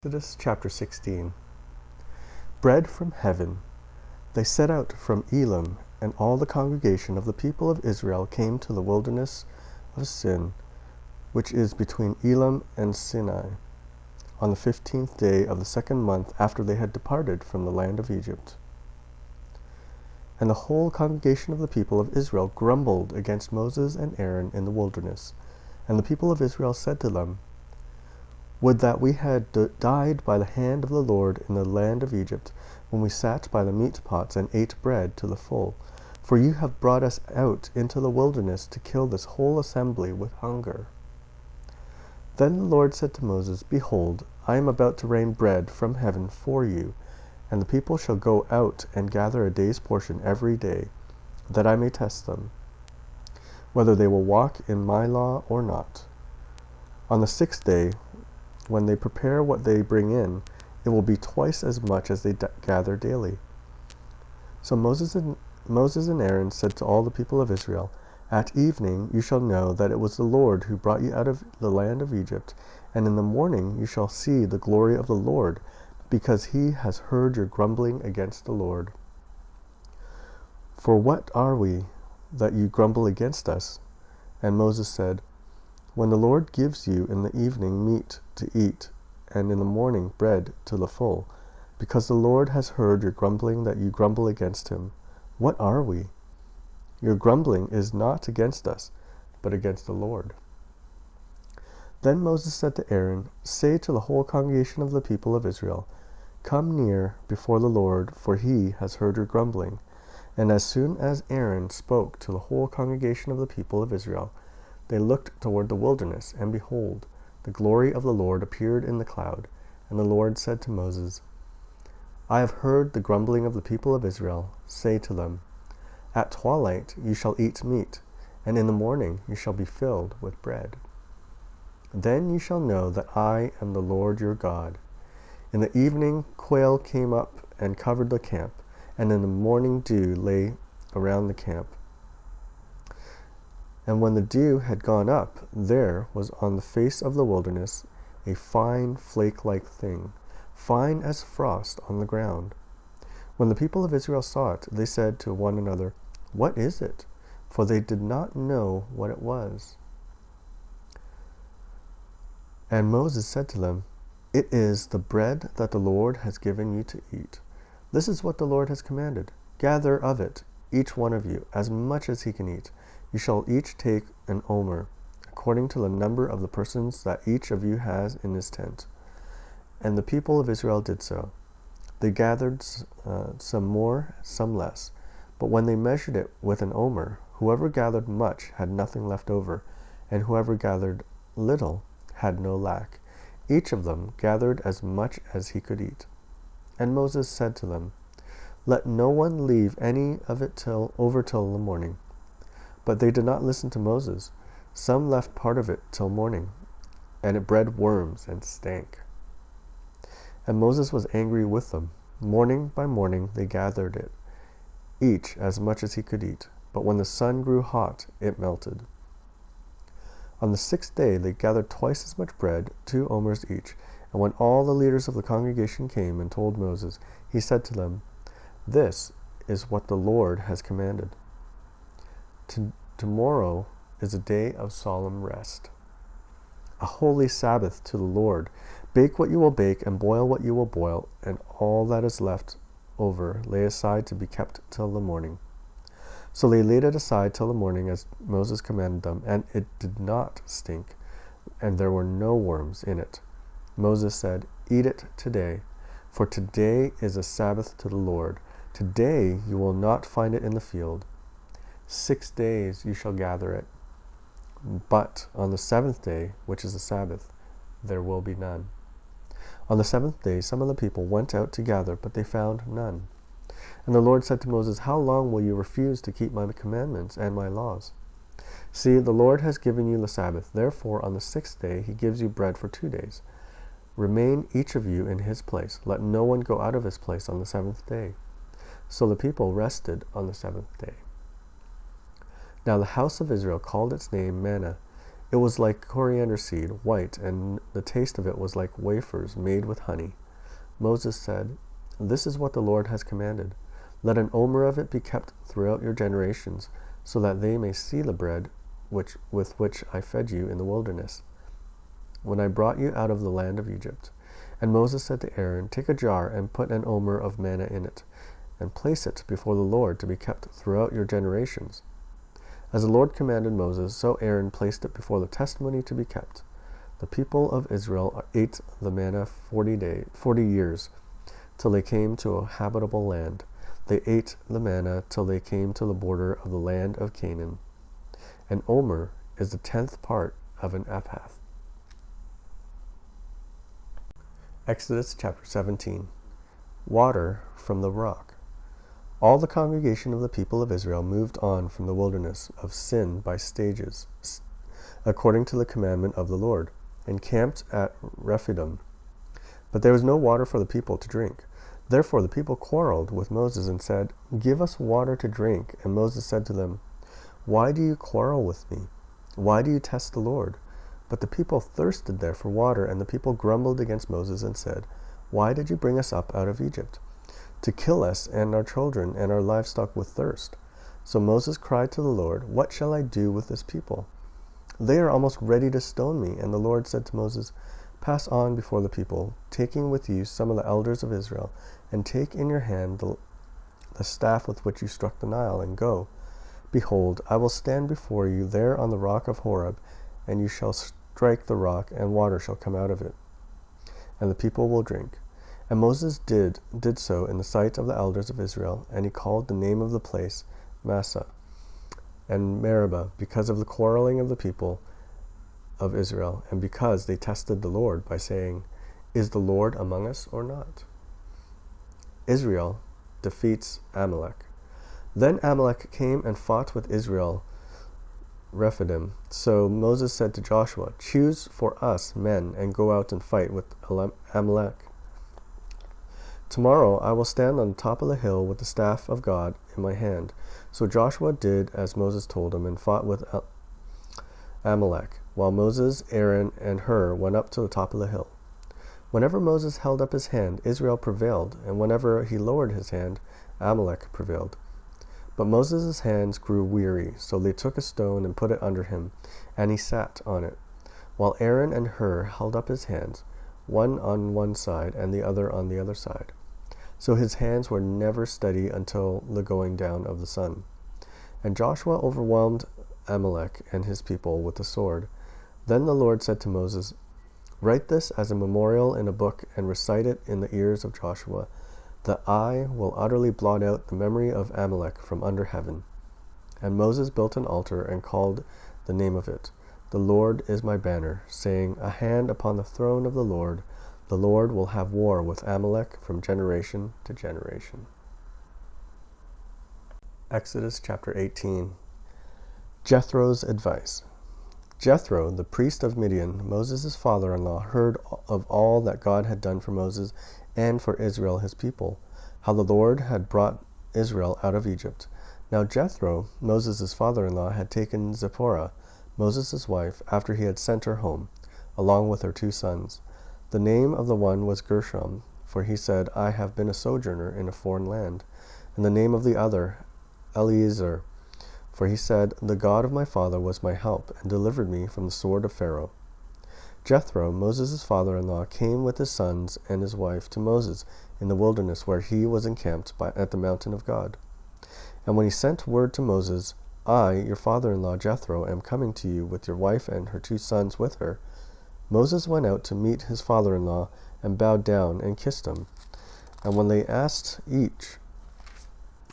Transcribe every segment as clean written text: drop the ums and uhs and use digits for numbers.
Exodus chapter 16. Bread from heaven. They set out from Elim, and all the congregation of the people of Israel came to the wilderness of Sin, which is between Elim and Sinai, on the 15th day of the second month after they had departed from the land of Egypt. And the whole congregation of the people of Israel grumbled against Moses and Aaron in the wilderness. And the people of Israel said to them, Would that we had died by the hand of the Lord in the land of Egypt, when we sat by the meat pots and ate bread to the full. For you have brought us out into the wilderness to kill this whole assembly with hunger. Then the Lord said to Moses, Behold, I am about to rain bread from heaven for you, and the people shall go out and gather a day's portion every day, that I may test them, whether they will walk in my law or not. On the 6th day, when they prepare what they bring in, it will be twice as much as they gather daily. So Moses and Aaron said to all the people of Israel, At evening you shall know that it was the Lord who brought you out of the land of Egypt, and in the morning you shall see the glory of the Lord, because he has heard your grumbling against the Lord. For what are we, that you grumble against us? And Moses said, When the Lord gives you in the evening meat to eat, and in the morning bread to the full, because the Lord has heard your grumbling that you grumble against him, what are we? Your grumbling is not against us, but against the Lord. Then Moses said to Aaron, Say to the whole congregation of the people of Israel, Come near before the Lord, for he has heard your grumbling. And as soon as Aaron spoke to the whole congregation of the people of Israel, they looked toward the wilderness, and behold, the glory of the Lord appeared in the cloud. And the Lord said to Moses, I have heard the grumbling of the people of Israel. Say to them, At twilight you shall eat meat, and in the morning you shall be filled with bread. Then you shall know that I am the Lord your God. In the evening quail came up and covered the camp, and in the morning dew lay around the camp. And when the dew had gone up, there was on the face of the wilderness a fine flake-like thing, fine as frost on the ground. When the people of Israel saw it, they said to one another, What is it? For they did not know what it was. And Moses said to them, It is the bread that the Lord has given you to eat. This is what the Lord has commanded. Gather of it, each one of you, as much as he can eat. You shall each take an omer, according to the number of the persons that each of you has in his tent. And the people of Israel did so. They gathered some more, some less. But when they measured it with an omer, whoever gathered much had nothing left over, and whoever gathered little had no lack. Each of them gathered as much as he could eat. And Moses said to them, Let no one leave any of it till the morning. But they did not listen to Moses. Some left part of it till morning, and it bred worms and stank. And Moses was angry with them. Morning by morning they gathered it, each as much as he could eat. But when the sun grew hot, it melted. On the 6th day they gathered twice as much bread, 2 omers each. And when all the leaders of the congregation came and told Moses, he said to them, This is what the Lord has commanded. Tomorrow is a day of solemn rest, a holy Sabbath to the Lord. Bake what you will bake, and boil what you will boil, and all that is left over lay aside to be kept till the morning. So they laid it aside till the morning, as Moses commanded them, and it did not stink, and there were no worms in it. Moses said, Eat it today, for today is a Sabbath to the Lord. Today you will not find it in the field. 6 days you shall gather it, but on the 7th day, which is the Sabbath, there will be none. On the 7th day some of the people went out to gather, but they found none. And the Lord said to Moses, How long will you refuse to keep my commandments and my laws? See, the Lord has given you the Sabbath. Therefore on the 6th day he gives you bread for 2 days. Remain each of you in his place. Let no one go out of his place on the 7th day. So the people rested on the 7th day. Now the house of Israel called its name manna. It was like coriander seed, white, and the taste of it was like wafers made with honey. Moses said, "This is what the Lord has commanded. Let an omer of it be kept throughout your generations, so that they may see the bread with which I fed you in the wilderness, when I brought you out of the land of Egypt." And Moses said to Aaron, "Take a jar and put an omer of manna in it, and place it before the Lord to be kept throughout your generations." As the Lord commanded Moses, so Aaron placed it before the testimony to be kept. The people of Israel ate the manna 40 years, till they came to a habitable land. They ate the manna till they came to the border of the land of Canaan. An omer is the 10th part of an ephah. Exodus chapter 17. Water from the rock. All the congregation of the people of Israel moved on from the wilderness of Sin by stages, according to the commandment of the Lord, and camped at Rephidim. But there was no water for the people to drink. Therefore the people quarreled with Moses and said, "Give us water to drink." And Moses said to them, "Why do you quarrel with me? Why do you test the Lord?" But the people thirsted there for water, and the people grumbled against Moses and said, "Why did you bring us up out of Egypt? To kill us and our children and our livestock with thirst." So Moses cried to the Lord, "What shall I do with this people? They are almost ready to stone me." And the Lord said to Moses, "Pass on before the people, taking with you some of the elders of Israel, and take in your hand the staff with which you struck the Nile, and go. Behold, I will stand before you there on the rock of Horeb, and you shall strike the rock, and water shall come out of it, and the people will drink." And Moses did so in the sight of the elders of Israel, and he called the name of the place Massah and Meribah, because of the quarreling of the people of Israel, and because they tested the Lord by saying, "Is the Lord among us or not?" Israel defeats Amalek. Then Amalek came and fought with Israel Rephidim. So Moses said to Joshua, "Choose for us men and go out and fight with Amalek. Tomorrow I will stand on the top of the hill with the staff of God in my hand." So Joshua did as Moses told him and fought with Amalek, while Moses, Aaron, and Hur went up to the top of the hill. Whenever Moses held up his hand, Israel prevailed, and whenever he lowered his hand, Amalek prevailed. But Moses' hands grew weary, so they took a stone and put it under him, and he sat on it, while Aaron and Hur held up his hands, one on one side and the other on the other side. So his hands were never steady until the going down of the sun. And Joshua overwhelmed Amalek and his people with the sword. Then the Lord said to Moses, "Write this as a memorial in a book and recite it in the ears of Joshua, that I will utterly blot out the memory of Amalek from under heaven." And Moses built an altar and called the name of it, "The Lord is my banner," saying, "A hand upon the throne of the Lord will have war with Amalek from generation to generation." Exodus chapter 18. Jethro's advice. Jethro, the priest of Midian, Moses' father-in-law, heard of all that God had done for Moses and for Israel his people, how the Lord had brought Israel out of Egypt. Now Jethro, Moses' father-in-law, had taken Zipporah, Moses' wife, after he had sent her home, along with her 2 sons. The name of the one was Gershom, for he said, "I have been a sojourner in a foreign land." And the name of the other, Eliezer, for he said, "The God of my father was my help, and delivered me from the sword of Pharaoh." Jethro, Moses' father-in-law, came with his sons and his wife to Moses in the wilderness where he was encamped at the mountain of God. And when he sent word to Moses, "I, your father-in-law Jethro, am coming to you with your wife and her 2 sons with her," Moses went out to meet his father-in-law and bowed down and kissed him. And when they asked each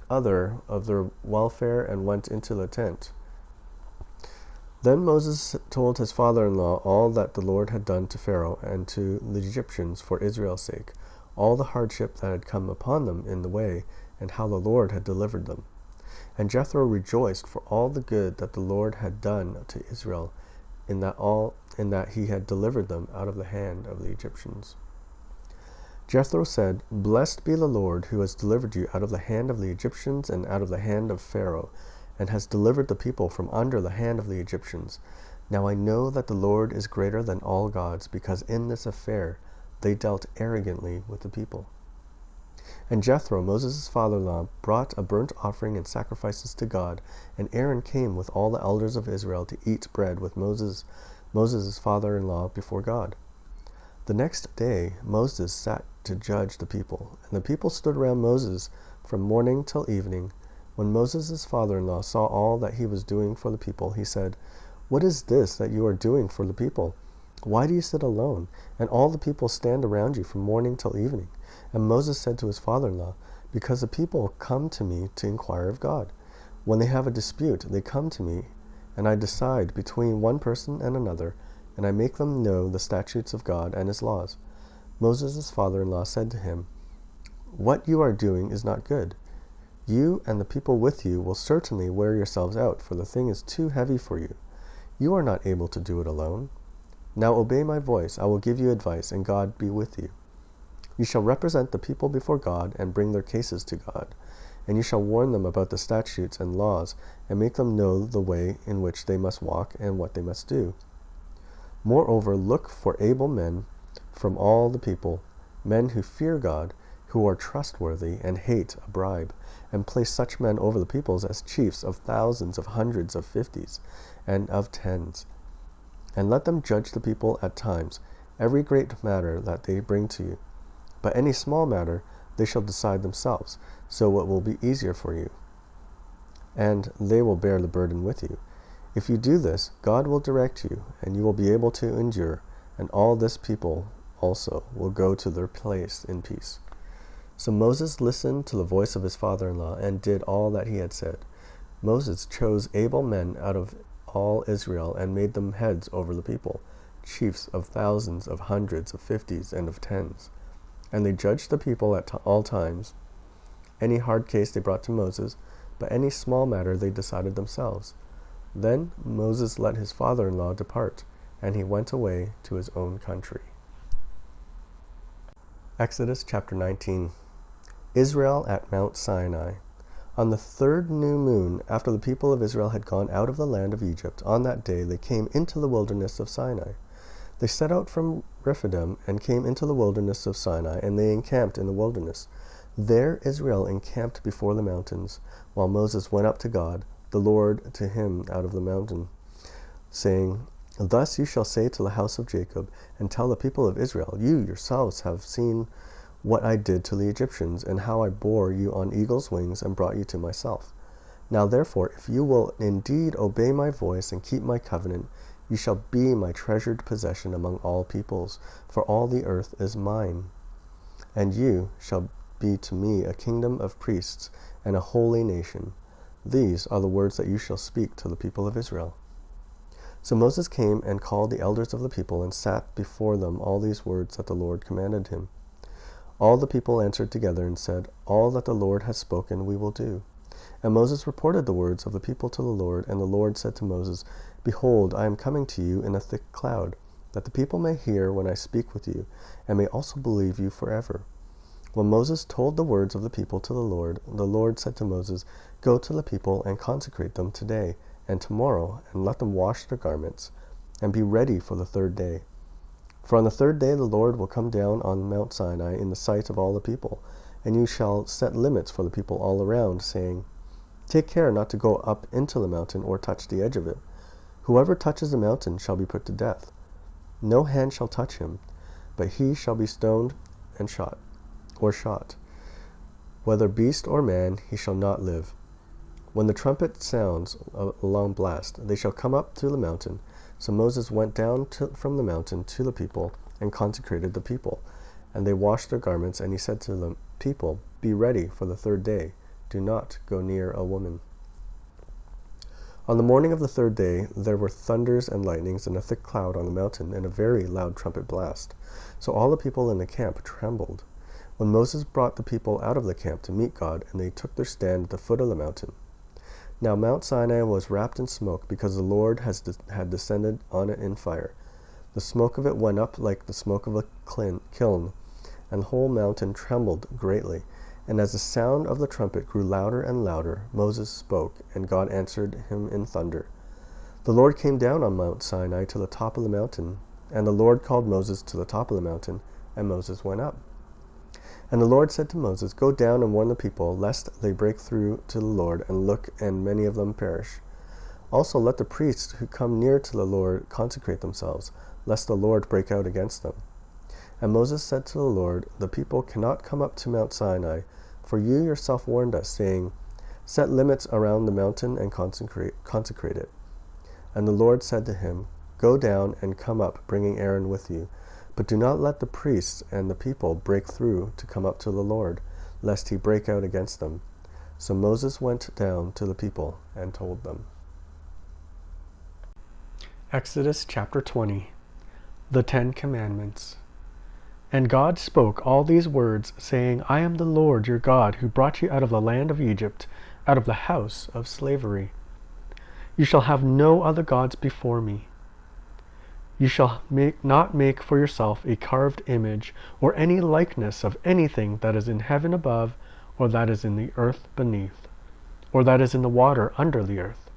other of their welfare and went into the tent. Then Moses told his father-in-law all that the Lord had done to Pharaoh and to the Egyptians for Israel's sake, all the hardship that had come upon them in the way, and how the Lord had delivered them. And Jethro rejoiced for all the good that the Lord had done to Israel, in that he had delivered them out of the hand of the Egyptians. Jethro said, "Blessed be the Lord, who has delivered you out of the hand of the Egyptians and out of the hand of Pharaoh, and has delivered the people from under the hand of the Egyptians. Now I know that the Lord is greater than all gods, because in this affair they dealt arrogantly with the people. And Jethro, Moses' father-in-law, brought a burnt offering and sacrifices to God, and Aaron came with all the elders of Israel to eat bread with Moses' father-in-law before God. The next day Moses sat to judge the people, and the people stood around Moses from morning till evening. When Moses' father-in-law saw all that he was doing for the people, he said, "What is this that you are doing for the people? Why do you sit alone, and all the people stand around you from morning till evening?" And Moses said to his father-in-law, "Because the people come to me to inquire of God. When they have a dispute, they come to me, and I decide between one person and another, and I make them know the statutes of God and his laws." Moses' father-in-law said to him, "What you are doing is not good. You and the people with you will certainly wear yourselves out, for the thing is too heavy for you. You are not able to do it alone. Now obey my voice. I will give you advice, and God be with you. You shall represent the people before God and bring their cases to God, and you shall warn them about the statutes and laws, and make them know the way in which they must walk and what they must do. Moreover, look for able men from all the people, men who fear God, who are trustworthy and hate a bribe, and place such men over the peoples as chiefs of thousands, of hundreds, of fifties, and of tens. And let them judge the people at times, every great matter that they bring to you. But any small matter they shall decide themselves, so it will be easier for you, and they will bear the burden with you. If you do this, God will direct you, and you will be able to endure, and all this people also will go to their place in peace." So Moses listened to the voice of his father-in-law and did all that he had said. Moses chose able men out of all Israel and made them heads over the people, chiefs of thousands, of hundreds, of fifties, and of tens. And they judged the people at all times. Any hard case they brought to Moses, but any small matter they decided themselves. Then Moses let his father-in-law depart, and he went away to his own country. Exodus chapter 19. Israel at Mount Sinai. On the third new moon, after the people of Israel had gone out of the land of Egypt, on that day they came into the wilderness of Sinai. They set out from Rephidim and came into the wilderness of Sinai, and they encamped in the wilderness. There Israel encamped before the mountains, while Moses went up to God, the Lord, to him out of the mountain, saying, "Thus you shall say to the house of Jacob, and tell the people of Israel, you yourselves have seen what I did to the Egyptians, and how I bore you on eagle's wings and brought you to myself. Now therefore, if you will indeed obey my voice and keep my covenant, you shall be my treasured possession among all peoples, for all the earth is mine. And you shall be to me a kingdom of priests and a holy nation. These are the words that you shall speak to the people of Israel." So Moses came and called the elders of the people and sat before them all these words that the Lord commanded him. All the people answered together and said, "All that the Lord has spoken we will do." And Moses reported the words of the people to the Lord, and the Lord said to Moses, "Behold, I am coming to you in a thick cloud, that the people may hear when I speak with you, and may also believe you forever." When Moses told the words of the people to the Lord said to Moses, "Go to the people and consecrate them today and tomorrow, and let them wash their garments, and be ready for the third day. For on the third day the Lord will come down on Mount Sinai in the sight of all the people, and you shall set limits for the people all around, saying, 'Take care not to go up into the mountain or touch the edge of it. Whoever touches the mountain shall be put to death. No hand shall touch him, but he shall be stoned and shot. Whether beast or man, he shall not live. When the trumpet sounds a long blast, they shall come up to the mountain.' So Moses went down from the mountain to the people and consecrated the people. And they washed their garments, and he said to the people, 'Be ready for the third day. Do not go near a woman.' On the morning of the third day there were thunders and lightnings and a thick cloud on the mountain and a very loud trumpet blast. So all the people in the camp trembled. When Moses brought the people out of the camp to meet God, and they took their stand at the foot of the mountain. Now Mount Sinai was wrapped in smoke, because the Lord had descended on it in fire. The smoke of it went up like the smoke of a kiln, and the whole mountain trembled greatly. And as the sound of the trumpet grew louder and louder, Moses spoke, and God answered him in thunder. The Lord came down on Mount Sinai to the top of the mountain, and the Lord called Moses to the top of the mountain, and Moses went up. And the Lord said to Moses, Go down and warn the people, lest they break through to the Lord and look, and many of them perish. Also let the priests who come near to the Lord consecrate themselves, lest the Lord break out against them. And Moses said to the Lord, The people cannot come up to Mount Sinai, for you yourself warned us, saying, Set limits around the mountain and consecrate it. And the Lord said to him, Go down and come up, bringing Aaron with you. But do not let the priests and the people break through to come up to the Lord, lest he break out against them. So Moses went down to the people and told them. Exodus chapter 20. The 10 Commandments. And God spoke all these words, saying, I am the Lord your God, who brought you out of the land of Egypt, out of the house of slavery. You shall have no other gods before me. You shall not make for yourself a carved image, or any likeness of anything that is in heaven above, or that is in the earth beneath, or that is in the water under the earth.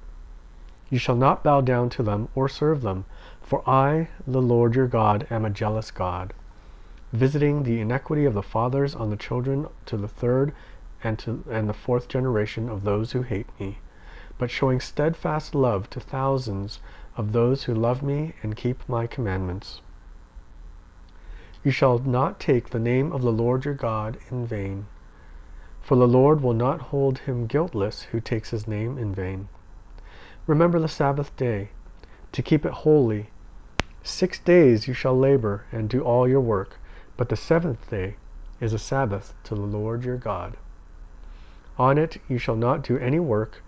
You shall not bow down to them or serve them, for I, the Lord your God, am a jealous God, visiting the iniquity of the fathers on the children to the third and the fourth generation of those who hate me, but showing steadfast love to thousands of those who love me and keep my commandments. You shall not take the name of the Lord your God in vain, for the Lord will not hold him guiltless who takes his name in vain. Remember the Sabbath day, to keep it holy. 6 days you shall labor and do all your work, but the seventh day is a Sabbath to the Lord your God. On it you shall not do any work,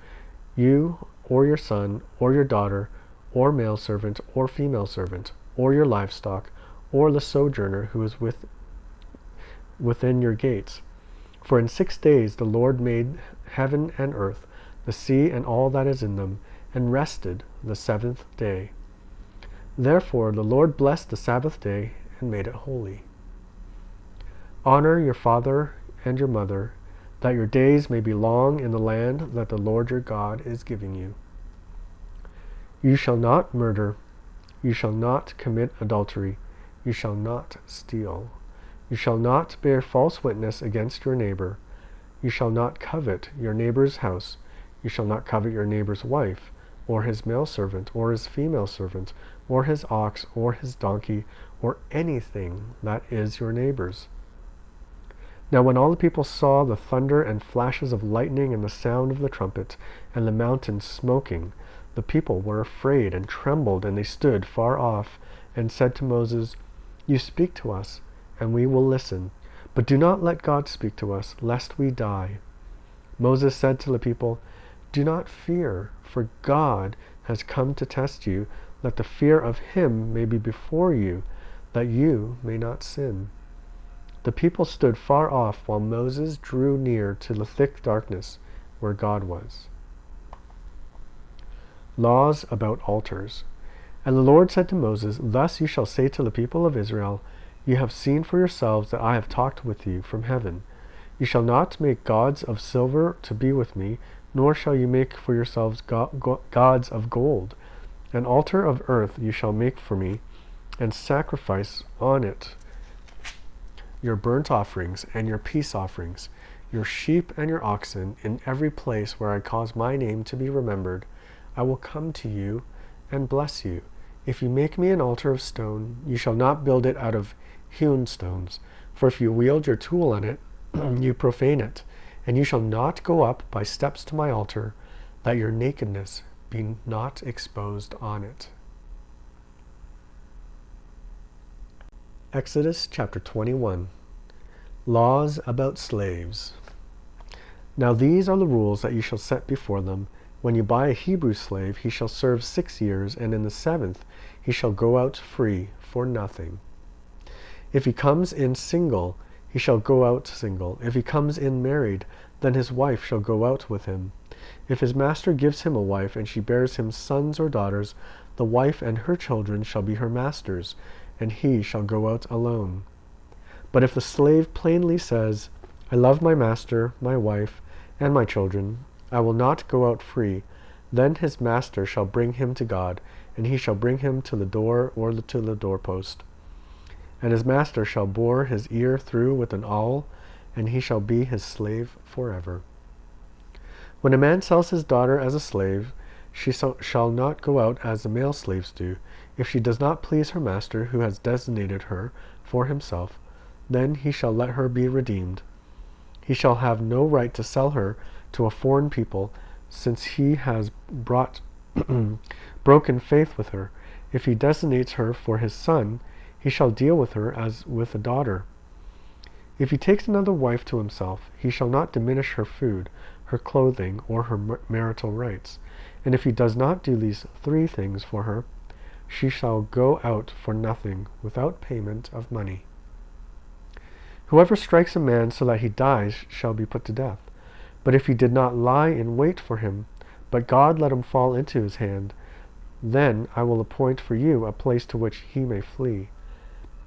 you or your son or your daughter, or male servant or female servant, or your livestock, or the sojourner who is within your gates. For in 6 days the Lord made heaven and earth, the sea and all that is in them, and rested the seventh day. Therefore the Lord blessed the Sabbath day and made it holy. Honor your father and your mother, that your days may be long in the land that the Lord your God is giving you. You shall not murder. You shall not commit adultery. You shall not steal. You shall not bear false witness against your neighbor. You shall not covet your neighbor's house. You shall not covet your neighbor's wife, or his male servant, or his female servant, or his ox, or his donkey, or anything that is your neighbor's. Now when all the people saw the thunder and flashes of lightning and the sound of the trumpet, and the mountain smoking, the people were afraid and trembled, and they stood far off, and said to Moses, You speak to us, and we will listen, but do not let God speak to us, lest we die. Moses said to the people, Do not fear, for God has come to test you, that the fear of him may be before you, that you may not sin. The people stood far off, while Moses drew near to the thick darkness where God was. Laws about altars. And the Lord said to Moses, Thus you shall say to the people of Israel, You have seen for yourselves that I have talked with you from heaven. You shall not make gods of silver to be with me, nor shall you make for yourselves gods of gold. An altar of earth you shall make for me, and sacrifice on it your burnt offerings and your peace offerings, your sheep and your oxen, in every place where I cause my name to be remembered. I will come to you and bless you. If you make me an altar of stone, you shall not build it out of hewn stones, for if you wield your tool on it, you profane it. And you shall not go up by steps to my altar, that your nakedness be not exposed on it. Exodus chapter 21. Laws about slaves. Now these are the rules that you shall set before them. When you buy a Hebrew slave, he shall serve 6 years, and in the 7th he shall go out free for nothing. If he comes in single, he shall go out single. If he comes in married, then his wife shall go out with him. If his master gives him a wife, and she bears him sons or daughters, the wife and her children shall be her master's, and he shall go out alone. But if the slave plainly says, I love my master, my wife, and my children, I will not go out free, Then his master shall bring him to God, and he shall bring him to the door or to the doorpost. And his master shall bore his ear through with an awl, and he shall be his slave forever. When a man sells his daughter as a slave, she shall not go out as the male slaves do. If she does not please her master, who has designated her for himself, then he shall let her be redeemed. He shall have no right to sell her to a foreign people, since he has broken faith with her. If he designates her for his son, he shall deal with her as with a daughter. If he takes another wife to himself, he shall not diminish her food, her clothing, or her marital rights. And if he does not do these 3 things for her, she shall go out for nothing, without payment of money. Whoever strikes a man so that he dies shall be put to death. But if he did not lie in wait for him, but God let him fall into his hand, then I will appoint for you a place to which he may flee.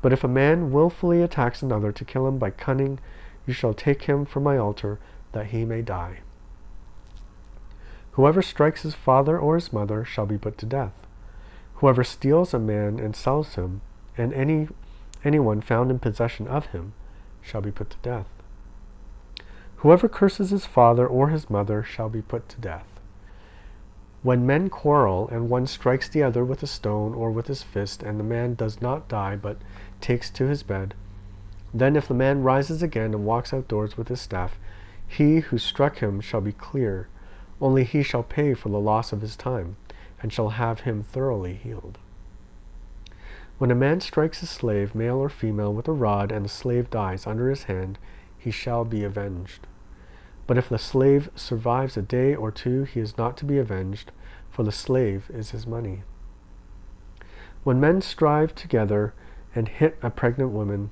But if a man willfully attacks another to kill him by cunning, you shall take him from my altar, that he may die. Whoever strikes his father or his mother shall be put to death. Whoever steals a man and sells him, and anyone found in possession of him, shall be put to death. Whoever curses his father or his mother shall be put to death. When men quarrel, and one strikes the other with a stone or with his fist, and the man does not die, but takes to his bed, then if the man rises again and walks outdoors with his staff, he who struck him shall be clear. Only he shall pay for the loss of his time, and shall have him thoroughly healed. When a man strikes his slave, male or female, with a rod, and the slave dies under his hand, he shall be avenged. But if the slave survives a day or 2, he is not to be avenged, for the slave is his money. When men strive together and hit a pregnant woman,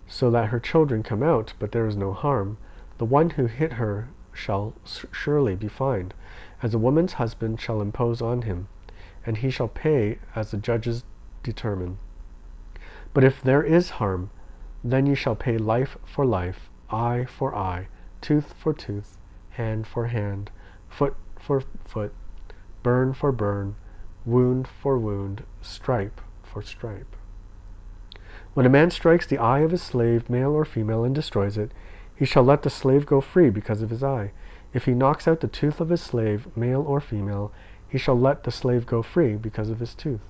so that her children come out, but there is no harm, the one who hit her shall surely be fined, as a woman's husband shall impose on him, and he shall pay as the judges determine. But if there is harm, then you shall pay life for life, eye for eye, tooth for tooth, hand for hand, foot for foot, burn for burn, wound for wound, stripe for stripe. When a man strikes the eye of his slave, male or female, and destroys it, he shall let the slave go free because of his eye. If he knocks out the tooth of his slave, male or female, he shall let the slave go free because of his tooth.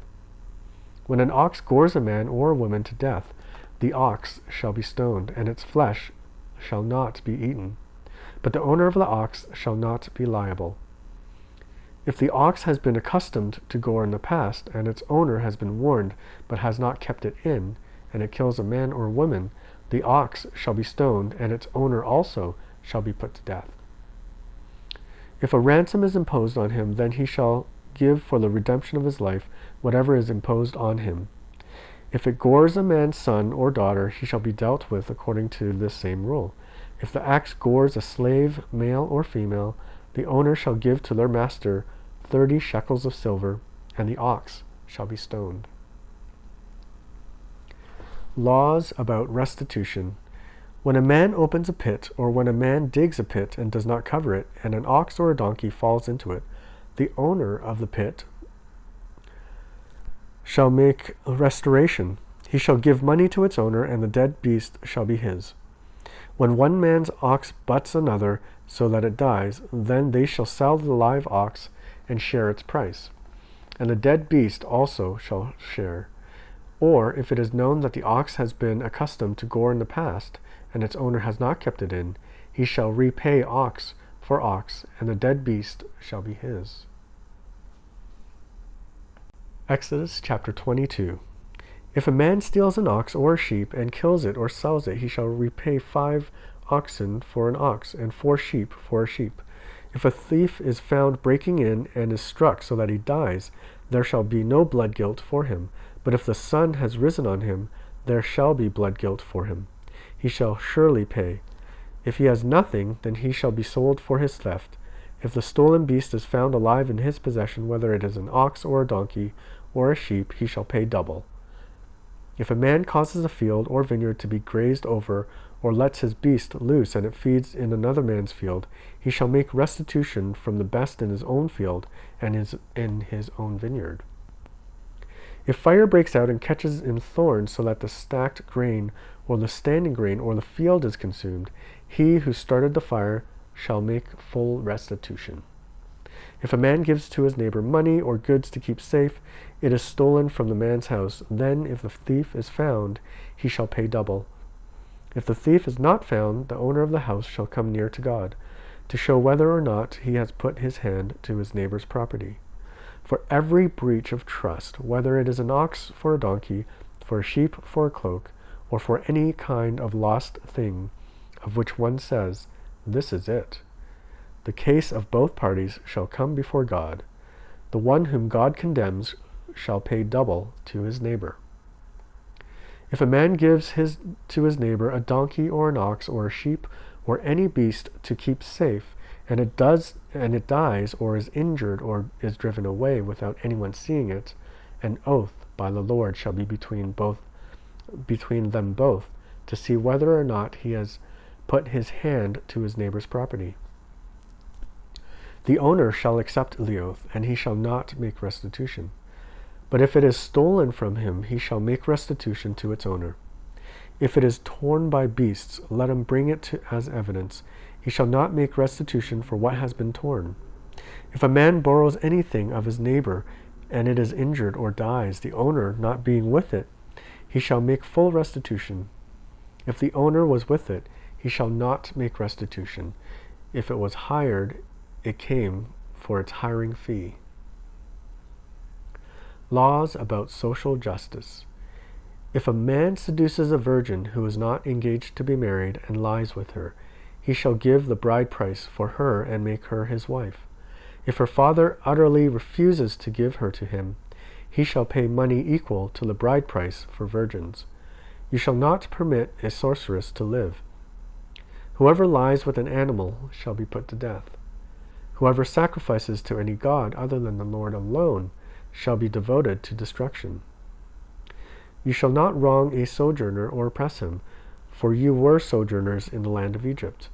When an ox gores a man or a woman to death, the ox shall be stoned, and its flesh shall not be eaten. But the owner of the ox shall not be liable. If the ox has been accustomed to gore in the past, and its owner has been warned, but has not kept it in, and it kills a man or woman, the ox shall be stoned, and its owner also shall be put to death. If a ransom is imposed on him, then he shall give for the redemption of his life whatever is imposed on him. If it gores a man's son or daughter, he shall be dealt with according to this same rule. If the axe gores a slave, male or female, the owner shall give to their master 30 shekels of silver, and the ox shall be stoned. Laws about restitution. When a man opens a pit, or when a man digs a pit and does not cover it, and an ox or a donkey falls into it, the owner of the pit shall make a restoration. He shall give money to its owner, and the dead beast shall be his. When one man's ox butts another, so that it dies, then they shall sell the live ox and share its price, and the dead beast also shall share. Or, if it is known that the ox has been accustomed to gore in the past, and its owner has not kept it in, he shall repay ox for ox, and the dead beast shall be his. Exodus chapter 22. If a man steals an ox or a sheep and kills it or sells it, he shall repay 5 oxen for an ox, and 4 sheep for a sheep. If a thief is found breaking in and is struck so that he dies, there shall be no blood guilt for him. But if the sun has risen on him, there shall be blood guilt for him. He shall surely pay. If he has nothing, then he shall be sold for his theft. If the stolen beast is found alive in his possession, whether it is an ox or a donkey or a sheep, he shall pay double. If a man causes a field or vineyard to be grazed over, or lets his beast loose and it feeds in another man's field, he shall make restitution from the best in his own field and in his own vineyard. If fire breaks out and catches in thorns so that the stacked grain or the standing grain or the field is consumed, he who started the fire shall make full restitution. If a man gives to his neighbor money or goods to keep safe, it is stolen from the man's house. Then if the thief is found, he shall pay double. If the thief is not found, the owner of the house shall come near to God, to show whether or not he has put his hand to his neighbor's property. For every breach of trust, whether it is an ox for a donkey, for a sheep for a cloak, or for any kind of lost thing, of which one says, "This is it," the case of both parties shall come before God. The one whom God condemns shall pay double to his neighbor. If a man gives to his neighbor a donkey or an ox or a sheep or any beast to keep safe, and it dies or is injured or is driven away without anyone seeing it, an oath by the Lord shall be between them both, to see whether or not he has put his hand to his neighbor's property. The owner shall accept the oath, and he shall not make restitution. But if it is stolen from him, he shall make restitution to its owner. If it is torn by beasts, let him bring it as evidence. He shall not make restitution for what has been torn. If a man borrows anything of his neighbor, and it is injured or dies, the owner not being with it, he shall make full restitution. If the owner was with it, he shall not make restitution. If it was hired, it came for its hiring fee. Laws about social justice. If a man seduces a virgin who is not engaged to be married and lies with her, he shall give the bride price for her and make her his wife. If her father utterly refuses to give her to him, he shall pay money equal to the bride price for virgins. You shall not permit a sorceress to live. Whoever lies with an animal shall be put to death. Whoever sacrifices to any god other than the Lord alone shall be devoted to destruction. You shall not wrong a sojourner or oppress him, for you were sojourners in the land of Egypt.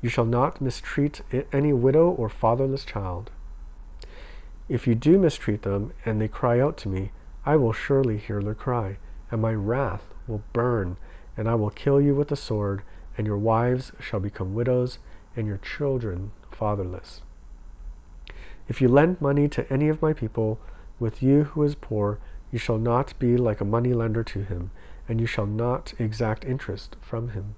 You shall not mistreat any widow or fatherless child. If you do mistreat them, and they cry out to me, I will surely hear their cry, and my wrath will burn, and I will kill you with the sword, and your wives shall become widows, and your children fatherless. If you lend money to any of my people, with you who is poor, you shall not be like a money lender to him, and you shall not exact interest from him.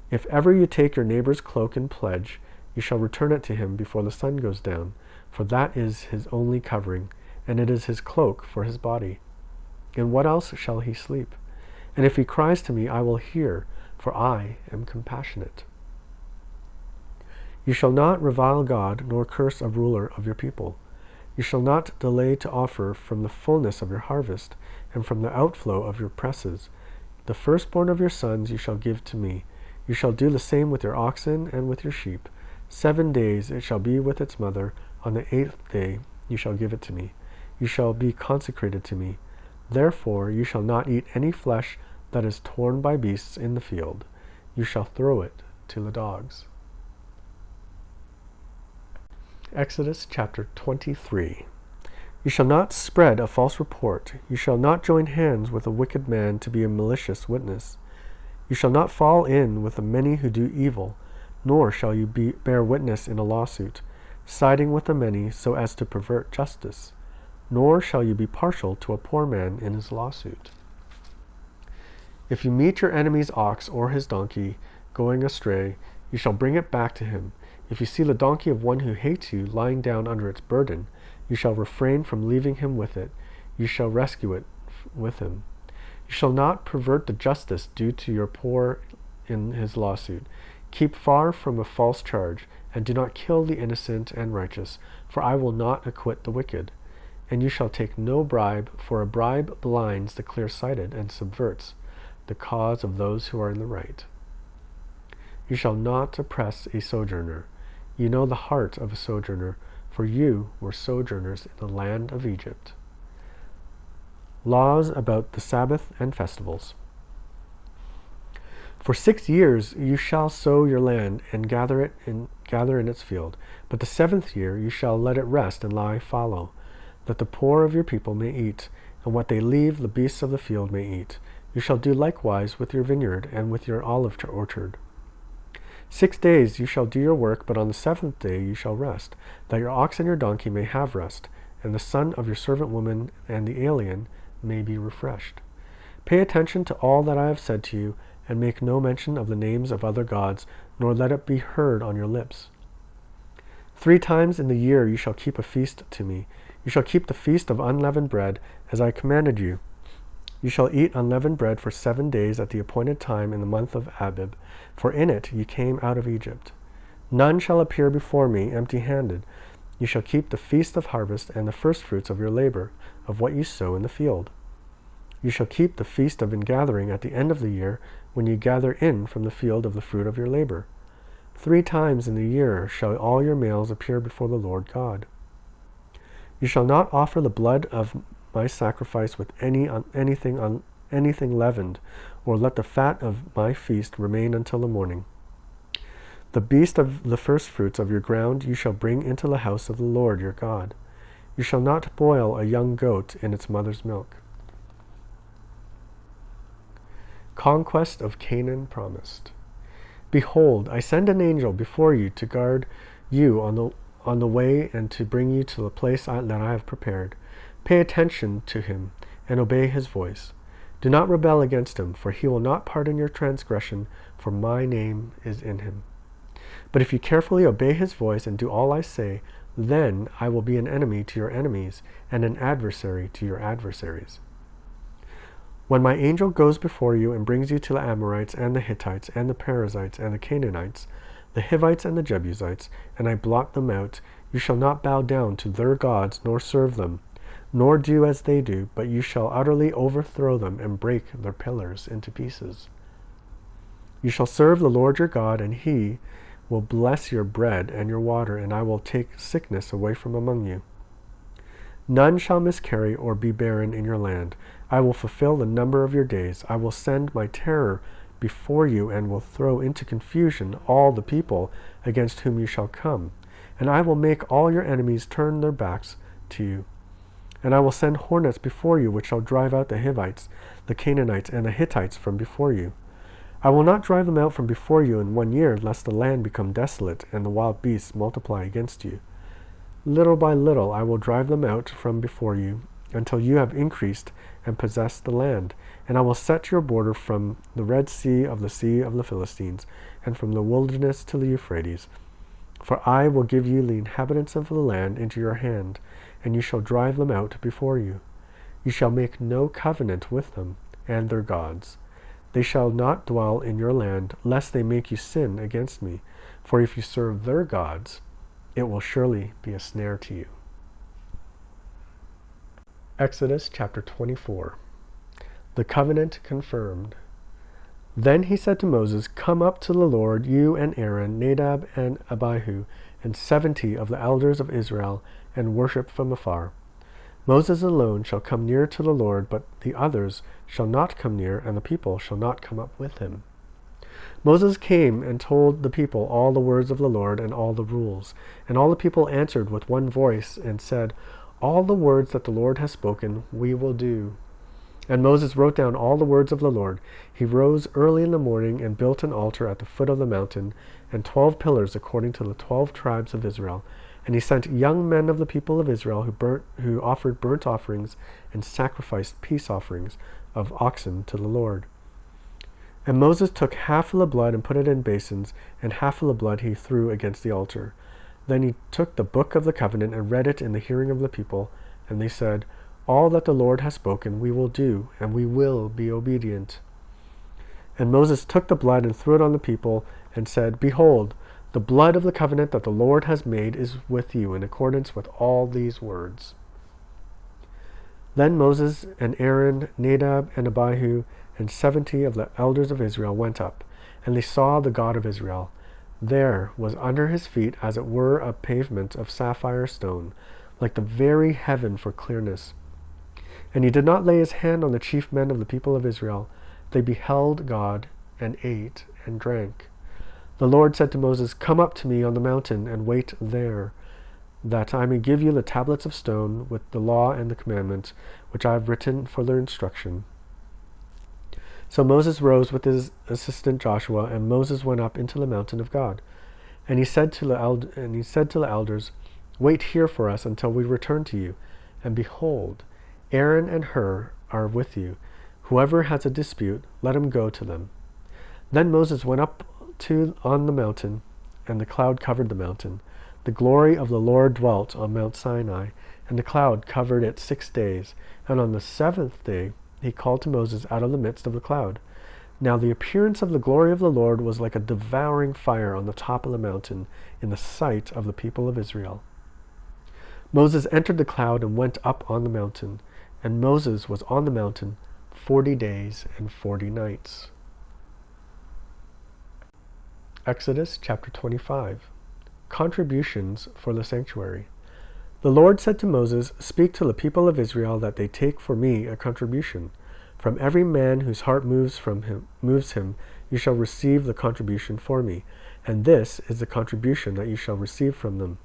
If ever you take your neighbor's cloak in pledge, you shall return it to him before the sun goes down, for that is his only covering, and it is his cloak for his body. In what else shall he sleep? And if he cries to me, I will hear, for I am compassionate. You shall not revile God, nor curse a ruler of your people. You shall not delay to offer from the fullness of your harvest, and from the outflow of your presses. The firstborn of your sons you shall give to me. You shall do the same with your oxen and with your sheep. 7 days it shall be with its mother. On the 8th day you shall give it to me. You shall be consecrated to me. Therefore you shall not eat any flesh that is torn by beasts in the field. You shall throw it to the dogs. Exodus chapter 23. You shall not spread a false report. You shall not join hands with a wicked man to be a malicious witness. You shall not fall in with the many who do evil, nor shall you bear witness in a lawsuit, siding with the many so as to pervert justice. Nor shall you be partial to a poor man in his lawsuit. If you meet your enemy's ox or his donkey going astray, you shall bring it back to him. If you see the donkey of one who hates you lying down under its burden, you shall refrain from leaving him with it. You shall rescue it with him. You shall not pervert the justice due to your poor in his lawsuit. Keep far from a false charge, and do not kill the innocent and righteous, for I will not acquit the wicked. And you shall take no bribe, for a bribe blinds the clear-sighted and subverts the cause of those who are in the right. You shall not oppress a sojourner. You know the heart of a sojourner, for you were sojourners in the land of Egypt. Laws about the Sabbath and festivals. For 6 years you shall sow your land and gather in its field. But the 7th year you shall let it rest and lie fallow, that the poor of your people may eat, and what they leave the beasts of the field may eat. You shall do likewise with your vineyard and with your olive orchard. 6 days you shall do your work, but on the 7th day you shall rest, that your ox and your donkey may have rest, and the son of your servant woman and the alien may be refreshed. Pay attention to all that I have said to you, and make no mention of the names of other gods, nor let it be heard on your lips. 3 times in the year you shall keep a feast to me. You shall keep the feast of unleavened bread, as I commanded you. You shall eat unleavened bread for 7 days at the appointed time in the month of Abib, for in it you came out of Egypt. None shall appear before me empty-handed. You shall keep the feast of harvest and the firstfruits of your labor, of what you sow in the field. You shall keep the feast of ingathering at the end of the year, when you gather in from the field of the fruit of your labor. 3 times in the year shall all your males appear before the Lord God. You shall not offer the blood of my sacrifice with anything leavened, or let the fat of my feast remain until the morning. The beast of the firstfruits of your ground you shall bring into the house of the Lord your God. You shall not boil a young goat in its mother's milk. Conquest of Canaan promised. Behold, I send an angel before you to guard you on the way and to bring you to the place that I have prepared. Pay attention to him and obey his voice. Do not rebel against him, for he will not pardon your transgression, for my name is in him. But if you carefully obey his voice and do all I say, then I will be an enemy to your enemies and an adversary to your adversaries. When my angel goes before you and brings you to the Amorites and the Hittites and the Perizzites and the Canaanites, the Hivites and the Jebusites, and I blot them out, you shall not bow down to their gods nor serve them, nor do as they do, but you shall utterly overthrow them and break their pillars into pieces. You shall serve the Lord your God, and he will bless your bread and your water, and I will take sickness away from among you. None shall miscarry or be barren in your land. I will fulfill the number of your days. I will send my terror before you and will throw into confusion all the people against whom you shall come. And I will make all your enemies turn their backs to you. And I will send hornets before you, which shall drive out the Hivites, the Canaanites, and the Hittites from before you. I will not drive them out from before you in 1 year, lest the land become desolate and the wild beasts multiply against you. Little by little I will drive them out from before you, until you have increased and possessed the land. And I will set your border from the Red Sea of the Philistines, and from the wilderness to the Euphrates. For I will give you the inhabitants of the land into your hand, and you shall drive them out before you. You shall make no covenant with them and their gods. They shall not dwell in your land, lest they make you sin against me. For if you serve their gods, it will surely be a snare to you. Exodus chapter 24. The covenant confirmed. Then he said to Moses, Come up to the Lord, you and Aaron, Nadab and Abihu, and 70 of the elders of Israel, and worship from afar. Moses alone shall come near to the Lord, but the others shall not come near, and the people shall not come up with him. Moses came and told the people all the words of the Lord and all the rules. And all the people answered with one voice and said, All the words that the Lord has spoken we will do. And Moses wrote down all the words of the Lord. He rose early in the morning and built an altar at the foot of the mountain, and 12 pillars according to the 12 tribes of Israel. And he sent young men of the people of Israel who offered burnt offerings and sacrificed peace offerings of oxen to the Lord. And Moses took half of the blood and put it in basins, and half of the blood he threw against the altar. Then he took the book of the covenant and read it in the hearing of the people, and they said, All that the Lord has spoken we will do, and we will be obedient. And Moses took the blood and threw it on the people, and said, Behold, the blood of the covenant that the Lord has made is with you, in accordance with all these words. Then Moses and Aaron, Nadab and Abihu, and 70 of the elders of Israel went up, and they saw the God of Israel. There was under his feet as it were a pavement of sapphire stone, like the very heaven for clearness. And he did not lay his hand on the chief men of the people of Israel. They beheld God, and ate and drank. The Lord said to Moses, "Come up to me on the mountain and wait there, that I may give you the tablets of stone with the law and the commandments, which I have written for their instruction." So Moses rose with his assistant Joshua, and Moses went up into the mountain of God. And he said to the elders, "Wait here for us until we return to you. And behold, Aaron and Hur are with you. Whoever has a dispute, let him go to them." Then Moses went up on the mountain, and the cloud covered the mountain. The glory of the Lord dwelt on Mount Sinai, and the cloud covered it 6 days. And on the 7th day he called to Moses out of the midst of the cloud. Now the appearance of the glory of the Lord was like a devouring fire on the top of the mountain in the sight of the people of Israel. Moses entered the cloud and went up on the mountain, and Moses was on the mountain 40 days and 40 nights. Exodus chapter 25. Contributions for the sanctuary. The Lord said to Moses, "Speak to the people of Israel that they take for me a contribution. From every man whose heart moves him, you shall receive the contribution for me. And this is the contribution that you shall receive from them: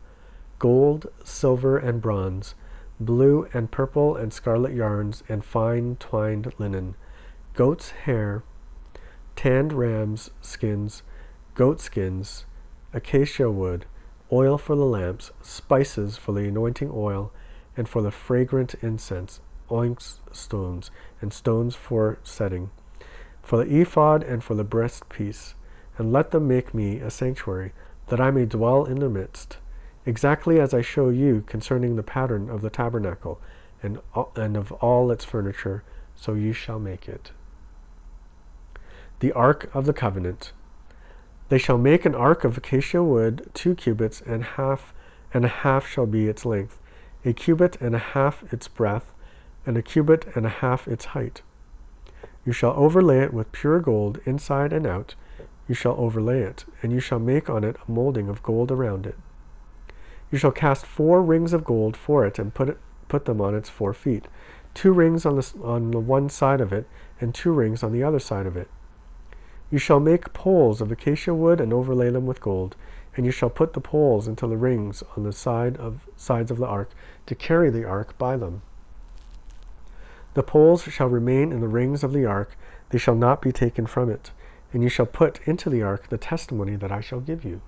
gold, silver, and bronze, blue and purple and scarlet yarns, and fine twined linen, goat's hair, tanned rams' skins, goat skins, acacia wood, oil for the lamps, spices for the anointing oil, and for the fragrant incense, onyx stones, and stones for setting, for the ephod and for the breastpiece. And let them make me a sanctuary, that I may dwell in their midst, exactly as I show you concerning the pattern of the tabernacle, and of all its furniture, so you shall make it." The Ark of the Covenant. They shall make an ark of acacia wood, 2 cubits and a half shall be its length, 1 cubit and a half its breadth, and 1 cubit and a half its height. You shall overlay it with pure gold, inside and out. You shall overlay it, and you shall make on it a molding of gold around it. You shall cast 4 rings of gold for it, and put them on its 4 feet, 2 rings on the one side of it, and 2 rings on the other side of it. You shall make poles of acacia wood and overlay them with gold, and you shall put the poles into the rings on the sides of the ark, to carry the ark by them. The poles shall remain in the rings of the ark, they shall not be taken from it, and you shall put into the ark the testimony that I shall give you.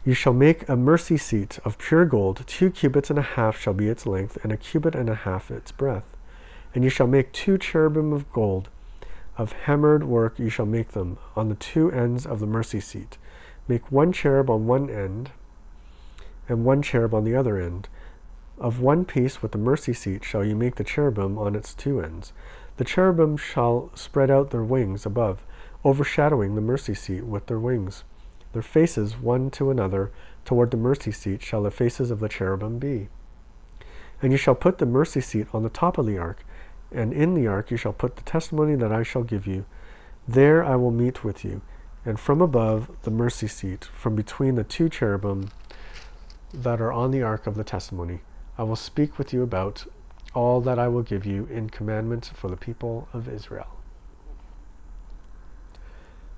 You shall make a mercy seat of pure gold, 2 cubits and a half shall be its length, and 1 cubit and a half its breadth. And you shall make 2 cherubim of gold. Of hammered work you shall make them, on the 2 ends of the mercy seat. Make 1 cherub on one end, and 1 cherub on the other end. Of one piece with the mercy seat shall you make the cherubim on its 2 ends. The cherubim shall spread out their wings above, overshadowing the mercy seat with their wings. Their faces one to another, toward the mercy seat shall the faces of the cherubim be. And you shall put the mercy seat on the top of the ark, and in the ark you shall put the testimony that I shall give you. There I will meet with you, and from above the mercy seat, from between the 2 cherubim that are on the ark of the testimony, I will speak with you about all that I will give you in commandments for the people of Israel.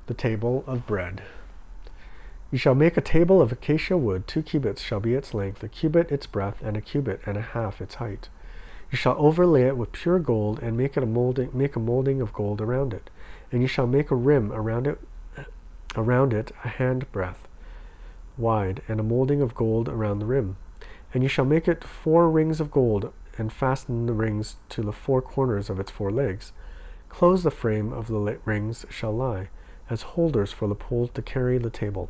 The table of bread. You shall make a table of acacia wood, 2 cubits shall be its length, 1 cubit its breadth, and 1 cubit and a half its height. You shall overlay it with pure gold, and make a molding of gold around it. And you shall make a rim around it a hand breadth wide, and a molding of gold around the rim. And you shall make it 4 rings of gold, and fasten the rings to the 4 corners of its 4 legs. Close the frame of the rings shall lie, as holders for the poles to carry the table.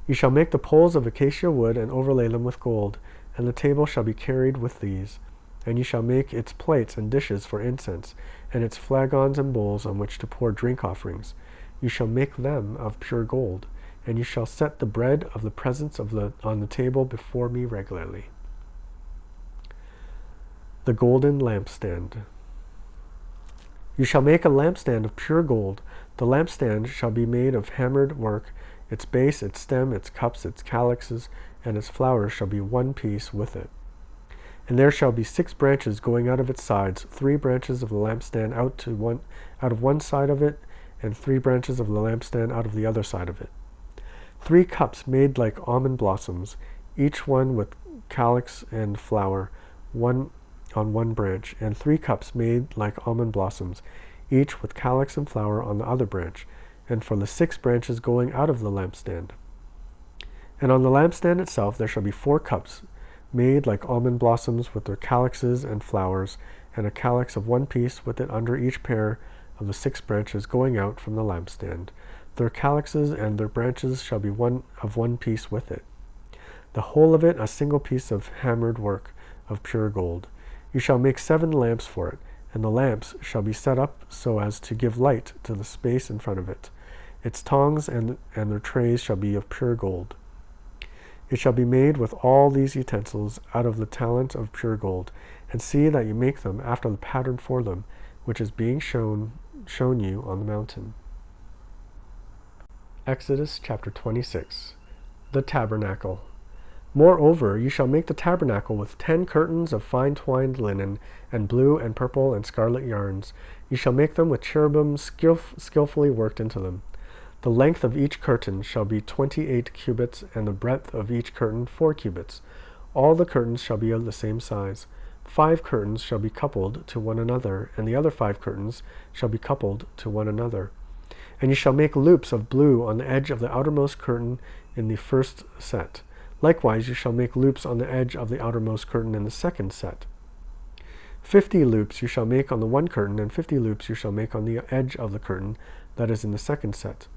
You shall make the poles of acacia wood, and overlay them with gold, and the table shall be carried with these. And you shall make its plates and dishes for incense, and its flagons and bowls on which to pour drink offerings. You shall make them of pure gold, and you shall set the bread of the presence on the table before me regularly. The golden lampstand. You shall make a lampstand of pure gold. The lampstand shall be made of hammered work. Its base, its stem, its cups, its calyxes, and its flowers shall be one piece with it. And there shall be 6 branches going out of its sides, 3 branches of the lampstand out of one side of it, and 3 branches of the lampstand out of the other side of it. 3 cups made like almond blossoms, each one with calyx and flower, one on one branch, and 3 cups made like almond blossoms, each with calyx and flower on the other branch, and for the 6 branches going out of the lampstand. And on the lampstand itself there shall be 4 cups, made like almond blossoms with their calyxes and flowers, and a calyx of one piece with it under each pair of the 6 branches going out from the lampstand. Their calyxes and their branches shall be one piece with it. The whole of it a single piece of hammered work of pure gold. You shall make 7 lamps for it, and the lamps shall be set up so as to give light to the space in front of it. Its tongs and their trays shall be of pure gold. It shall be made with all these utensils out of the talent of pure gold, and see that you make them after the pattern for them, which is being shown you on the mountain. Exodus chapter 26. The tabernacle. Moreover, you shall make the tabernacle with 10 curtains of fine twined linen, and blue and purple and scarlet yarns. You shall make them with cherubim skillfully worked into them. The length of each curtain shall be 28 cubits, and the breadth of each curtain 4 cubits. All the curtains shall be of the same size. 5 curtains shall be coupled to one another, and the other 5 curtains shall be coupled to one another. And you shall make loops of blue on the edge of the outermost curtain in the first set. Likewise you shall make loops on the edge of the outermost curtain in the second set. 50 loops you shall make on the one curtain, and 50 loops you shall make on the edge of the curtain that is in the second set.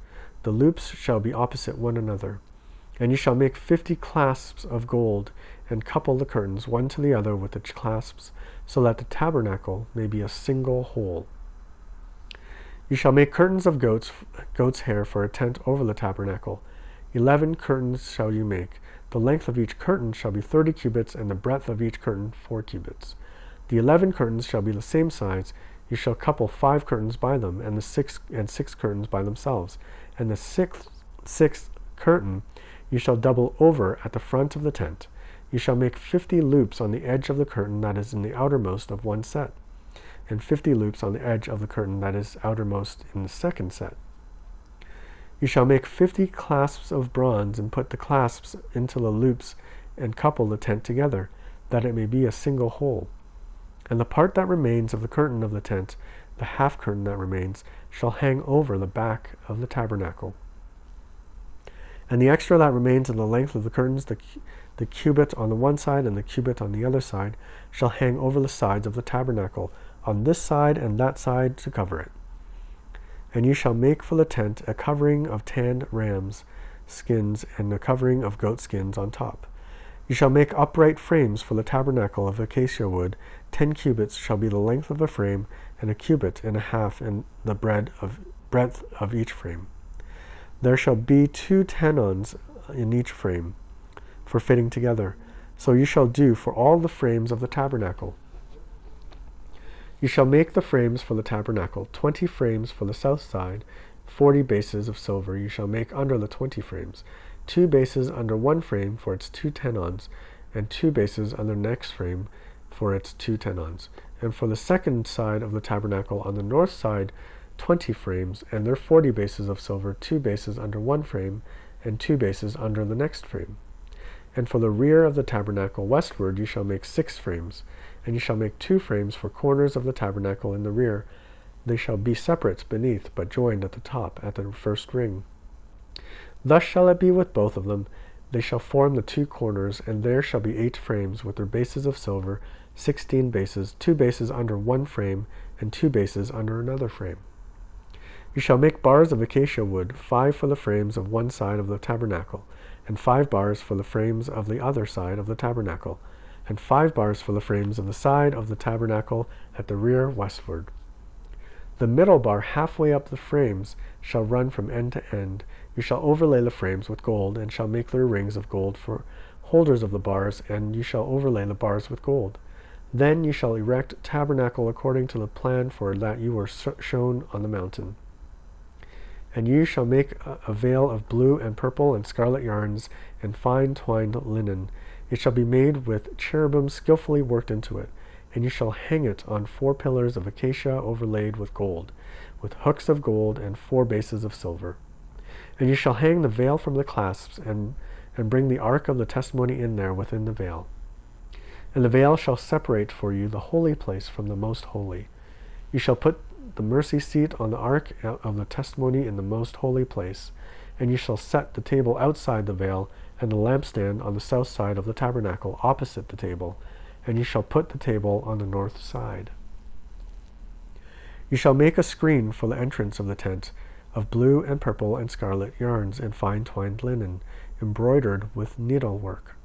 The loops shall be opposite one another. And you shall make 50 clasps of gold, and couple the curtains one to the other with the clasps, so that the tabernacle may be a single whole. You shall make curtains of goat's hair for a tent over the tabernacle. 11 curtains shall you make. The length of each curtain shall be 30 cubits, and the breadth of each curtain 4 cubits. The 11 curtains shall be the same size. You shall couple 5 curtains by them, and 6 curtains by themselves. And the sixth curtain you shall double over at the front of the tent. You shall make 50 loops on the edge of the curtain that is in the outermost of one set, and 50 loops on the edge of the curtain that is outermost in the second set. You shall make 50 clasps of bronze, and put the clasps into the loops, and couple the tent together, that it may be a single whole. And the part that remains of the curtain of the tent, the half curtain that remains, shall hang over the back of the tabernacle. And the extra that remains in the length of the curtains, the cubit on the one side and the cubit on the other side, shall hang over the sides of the tabernacle, on this side and that side to cover it. And you shall make for the tent a covering of tanned rams' skins, and a covering of goat skins on top. You shall make upright frames for the tabernacle of acacia wood. 10 cubits shall be the length of a frame, and 1.5 cubits in the breadth of each frame. There shall be 2 tenons in each frame, for fitting together. So you shall do for all the frames of the tabernacle. You shall make the frames for the tabernacle, 20 frames for the south side, 40 bases of silver you shall make under the 20 frames, 2 bases under one frame for its 2 tenons, and 2 bases under the next frame for its 2 tenons. And for the second side of the tabernacle on the north side, 20 frames, and their 40 bases of silver, 2 bases under one frame, and 2 bases under the next frame. And for the rear of the tabernacle westward you shall make 6 frames, and you shall make 2 frames for corners of the tabernacle in the rear. They shall be separate beneath, but joined at the top at the first ring. Thus shall it be with both of them. They shall form the 2 corners, and there shall be 8 frames with their bases of silver, 16 bases, 2 bases under one frame, and 2 bases under another frame. You shall make bars of acacia wood, 5 for the frames of one side of the tabernacle, and 5 bars for the frames of the other side of the tabernacle, and 5 bars for the frames of the side of the tabernacle at the rear westward. The middle bar halfway up the frames shall run from end to end. You shall overlay the frames with gold, and shall make their rings of gold for holders of the bars, and you shall overlay the bars with gold. Then you shall erect tabernacle according to the plan for that you were shown on the mountain. And you shall make a veil of blue and purple and scarlet yarns and fine twined linen. It shall be made with cherubim skillfully worked into it, and you shall hang it on 4 pillars of acacia overlaid with gold, with hooks of gold and 4 bases of silver. And you shall hang the veil from the clasps, and bring the ark of the testimony in there within the veil. And the veil shall separate for you the holy place from the most holy. You shall put the mercy seat on the ark of the testimony in the most holy place, and you shall set the table outside the veil, and the lampstand on the south side of the tabernacle opposite the table, and you shall put the table on the north side. You shall make a screen for the entrance of the tent, of blue and purple and scarlet yarns and fine twined linen, embroidered with needlework.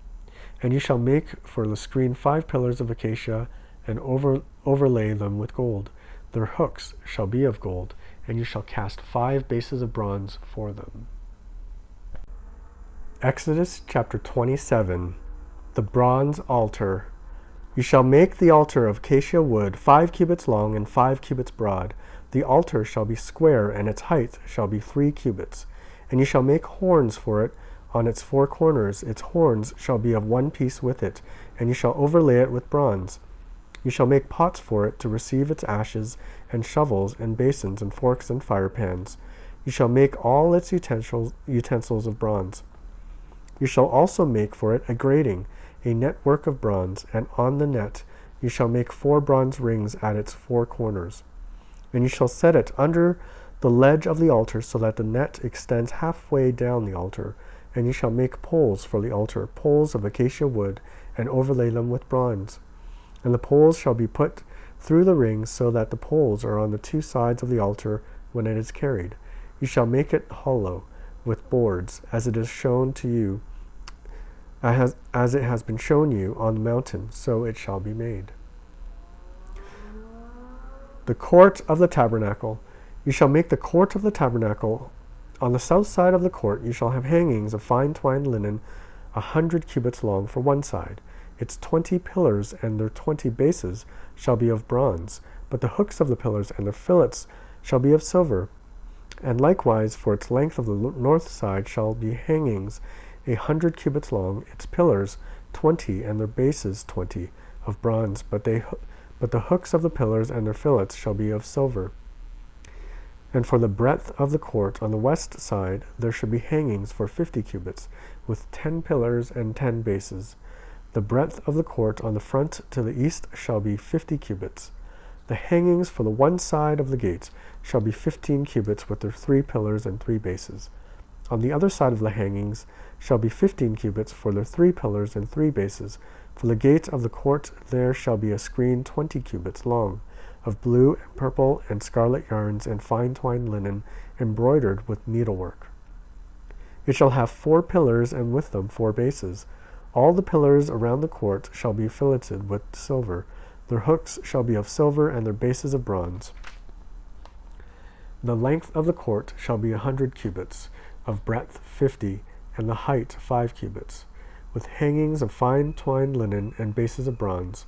And you shall make for the screen 5 pillars of acacia, and overlay them with gold. Their hooks shall be of gold, and you shall cast 5 bases of bronze for them. Exodus chapter 27. The bronze altar. You shall make the altar of acacia wood, 5 cubits long and 5 cubits broad. The altar shall be square, and its height shall be 3 cubits. And you shall make horns for it on its 4 corners. Its horns shall be of one piece with it, and you shall overlay it with bronze. You shall make pots for it to receive its ashes, and shovels, and basins, and forks, and fire pans. You shall make all its utensils of bronze. You shall also make for it a grating, a network of bronze, and on the net you shall make 4 bronze rings at its 4 corners. And you shall set it under the ledge of the altar, so that the net extends halfway down the altar. And you shall make poles for the altar, poles of acacia wood, and overlay them with bronze. And the poles shall be put through the rings, so that the poles are on the 2 sides of the altar when it is carried. You shall make it hollow with boards, as it is shown to you, as it has been shown you on the mountain, so it shall be made. The court of the tabernacle. You shall make the court of the tabernacle. On the south side of the court you shall have hangings of fine twined linen, 100 cubits long for one side. Its 20 pillars and their 20 bases shall be of bronze, but the hooks of the pillars and their fillets shall be of silver. And likewise for its length of the north side shall be hangings 100 cubits long, its pillars 20 and their bases 20 of bronze, but the hooks of the pillars and their fillets shall be of silver. And for the breadth of the court on the west side there should be hangings for 50 cubits, with 10 pillars and 10 bases. The breadth of the court on the front to the east shall be 50 cubits. The hangings for the one side of the gates shall be 15 cubits, with their 3 pillars and 3 bases. On the other side of the hangings shall be 15 cubits for their 3 pillars and 3 bases. For the gate of the court there shall be a screen 20 cubits long, of blue and purple and scarlet yarns and fine twined linen, embroidered with needlework. It shall have 4 pillars, and with them 4 bases. All the pillars around the court shall be filleted with silver. Their hooks shall be of silver, and their bases of bronze. The length of the court shall be 100 cubits, of breadth 50, and the height 5 cubits, with hangings of fine twined linen and bases of bronze.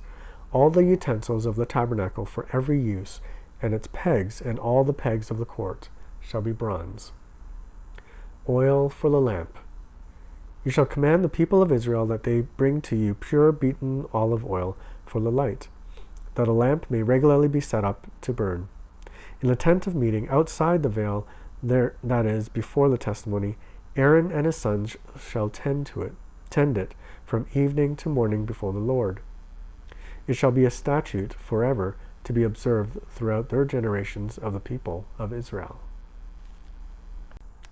All the utensils of the tabernacle for every use, and its pegs, and all the pegs of the court, shall be bronze. Oil for the lamp. You shall command the people of Israel that they bring to you pure beaten olive oil for the light, that a lamp may regularly be set up to burn. In the tent of meeting, outside the veil, there, that is, before the testimony, Aaron and his sons shall tend it from evening to morning before the Lord. It shall be a statute forever to be observed throughout their generations of the people of Israel.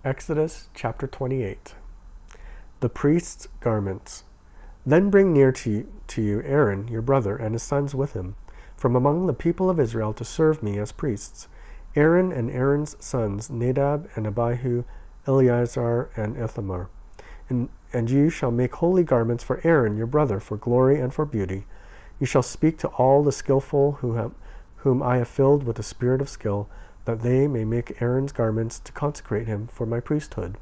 Exodus chapter 28. The priest's garments. Then bring near to you Aaron, your brother, and his sons with him, from among the people of Israel to serve me as priests. Aaron and Aaron's sons, Nadab and Abihu, Eleazar and Ithamar. And you shall make holy garments for Aaron, your brother, for glory and for beauty. You shall speak to all the skillful whom I have filled with the spirit of skill, that they may make Aaron's garments to consecrate him for my priesthood.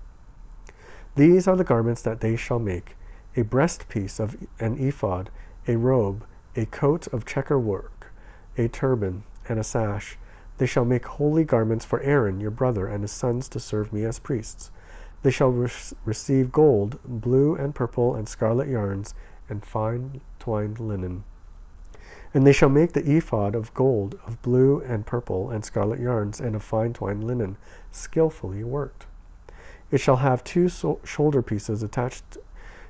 These are the garments that they shall make: a breastpiece of an ephod, a robe, a coat of checker work, a turban, and a sash. They shall make holy garments for Aaron, your brother, and his sons to serve me as priests. They shall receive gold, blue and purple and scarlet yarns, and fine twined linen. And they shall make the ephod of gold, of blue and purple and scarlet yarns, and of fine twined linen, skillfully worked. It shall have 2 shoulder pieces attached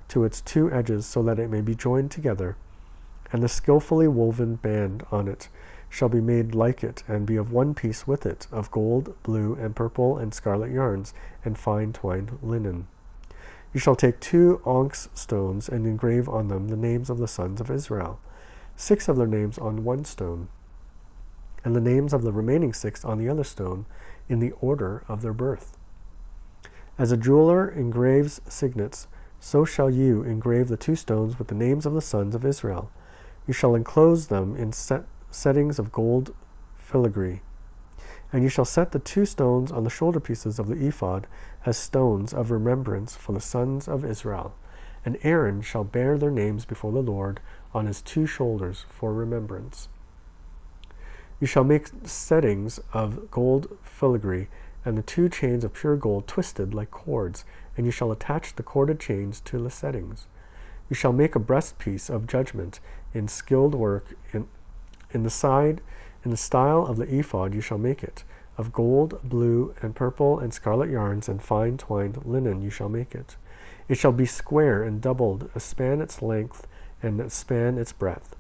to its 2 edges, so that it may be joined together, and the skillfully woven band on it shall be made like it, and be of one piece with it, of gold, blue, and purple, and scarlet yarns, and fine twined linen. You shall take 2 onyx stones, and engrave on them the names of the sons of Israel, 6 of their names on one stone, and the names of the remaining 6 on the other stone, in the order of their birth. As a jeweler engraves signets, so shall you engrave the 2 stones with the names of the sons of Israel. You shall enclose them in settings of gold filigree. And you shall set the 2 stones on the shoulder pieces of the ephod as stones of remembrance for the sons of Israel. And Aaron shall bear their names before the Lord on his 2 shoulders for remembrance. You shall make settings of gold filigree, and the 2 chains of pure gold twisted like cords, and you shall attach the corded chains to the settings. You shall make a breastpiece of judgment in skilled work. In the style of the ephod you shall make it. Of gold, blue, and purple, and scarlet yarns, and fine twined linen you shall make it. It shall be square and doubled, a span its length, and a span its breadth.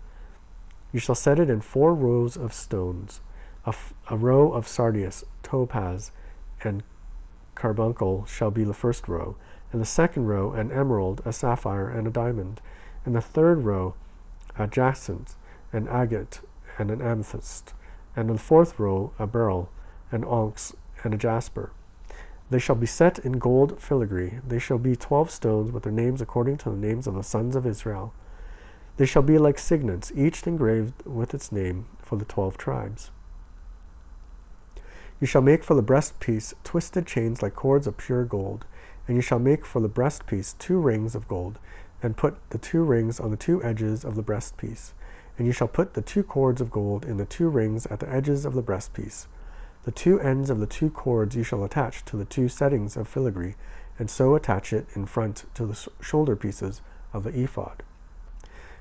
You shall set it in 4 rows of stones. A row of sardius, topaz, and carbuncle shall be the first row, and the second row an emerald, a sapphire, and a diamond, and the third row a jacinth, an agate, and an amethyst, and the 4th row a beryl, an onyx, and a jasper. They shall be set in gold filigree. They shall be 12 stones with their names according to the names of the sons of Israel. They shall be like signets, each engraved with its name for the 12 tribes. You shall make for the breastpiece twisted chains like cords of pure gold, and you shall make for the breastpiece 2 rings of gold, and put the 2 rings on the 2 edges of the breastpiece. And you shall put the 2 cords of gold in the 2 rings at the edges of the breastpiece. The 2 ends of the 2 cords you shall attach to the 2 settings of filigree, and so attach it in front to the shoulder pieces of the ephod.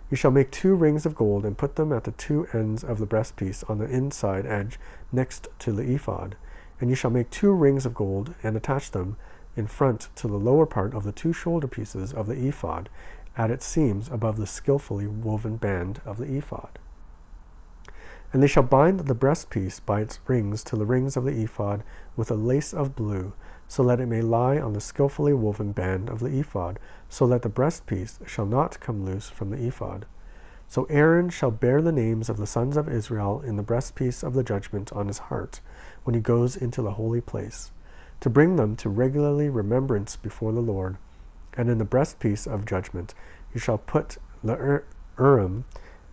You shall make 2 rings of gold, and put them at the 2 ends of the breastpiece on the inside edge next to the ephod. And you shall make 2 rings of gold, and attach them in front to the lower part of the 2 shoulder pieces of the ephod, at its seams above the skillfully woven band of the ephod. And they shall bind the breastpiece by its rings to the rings of the ephod with a lace of blue, so that it may lie on the skillfully woven band of the ephod, so that the breastpiece shall not come loose from the ephod. So Aaron shall bear the names of the sons of Israel in the breastpiece of the judgment on his heart, when he goes into the holy place, to bring them to regularly remembrance before the Lord. And in the breastpiece of judgment you shall put the Urim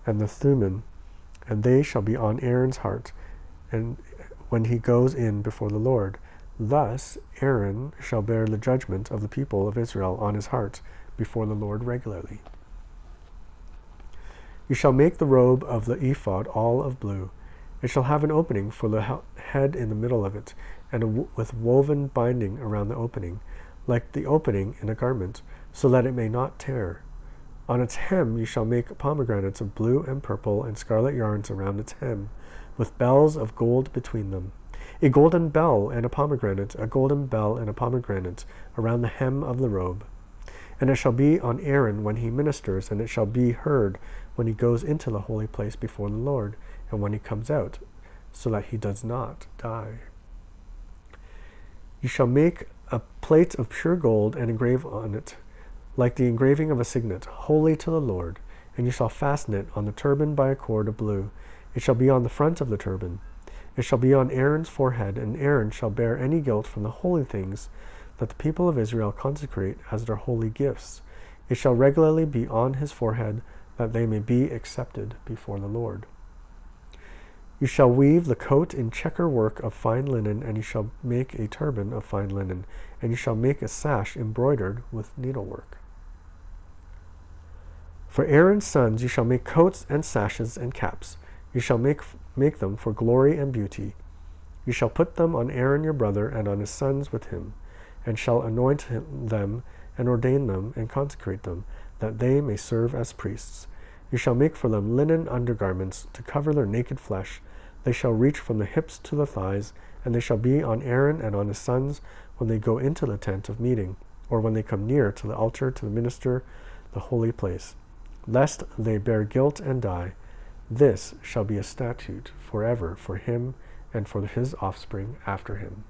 and the Thummim, and they shall be on Aaron's heart, and when he goes in before the Lord. Thus Aaron shall bear the judgment of the people of Israel on his heart before the Lord regularly. You shall make the robe of the ephod all of blue. It shall have an opening for the head in the middle of it, and with woven binding around the opening, like the opening in a garment, so that it may not tear. On its hem you shall make pomegranates of blue and purple and scarlet yarns around its hem, with bells of gold between them. A golden bell and a pomegranate, a golden bell and a pomegranate, around the hem of the robe. And it shall be on Aaron when he ministers, and it shall be heard when he goes into the holy place before the Lord, and when he comes out, so that he does not die. You shall make a plate of pure gold and engrave on it, like the engraving of a signet, holy to the Lord, and you shall fasten it on the turban by a cord of blue. It shall be on the front of the turban. It shall be on Aaron's forehead, and Aaron shall bear any guilt from the holy things that the people of Israel consecrate as their holy gifts. It shall regularly be on his forehead, that they may be accepted before the Lord. You shall weave the coat in checker work of fine linen, and you shall make a turban of fine linen, and you shall make a sash embroidered with needlework. For Aaron's sons you shall make coats and sashes and caps. You shall make them for glory and beauty. You shall put them on Aaron your brother and on his sons with him, and shall anoint them and ordain them and consecrate them. that they may serve as priests. You shall make for them linen undergarments to cover their naked flesh. They shall reach from the hips to the thighs, and they shall be on Aaron and on his sons when they go into the tent of meeting, or when they come near to the altar to minister the holy place, lest they bear guilt and die. This shall be a statute forever for him and for his offspring after him.